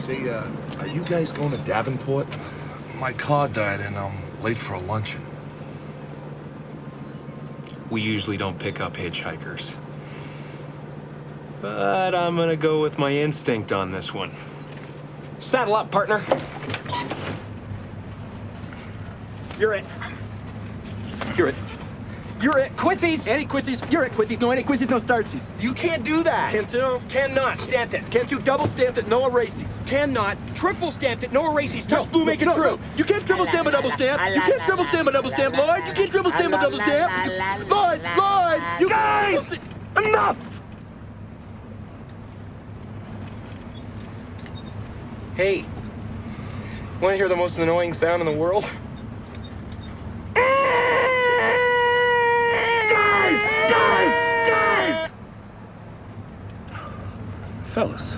Say, are you guys going to Davenport? My car died and I'm late for a luncheon. We usually don't pick up hitchhikers. But I'm gonna go with my instinct on this one. Saddle up, partner. You're it. You're it. You're it. Quitsies! Any quitties? You're it, quitties. No any quitties, no startsies. You can't do that. Can't do. Cannot. Stamped it. Can't do double stamped it, no erases. Cannot. Triple stamped it. No erases. Touch blue, make it true. No. You can't triple stamp a double stamp. You can't triple stamp a double stamp, Lloyd. You can't triple stamp a double stamp. Lloyd, you Guys! Enough! Hey, want to hear the most annoying sound in the world? Fellas,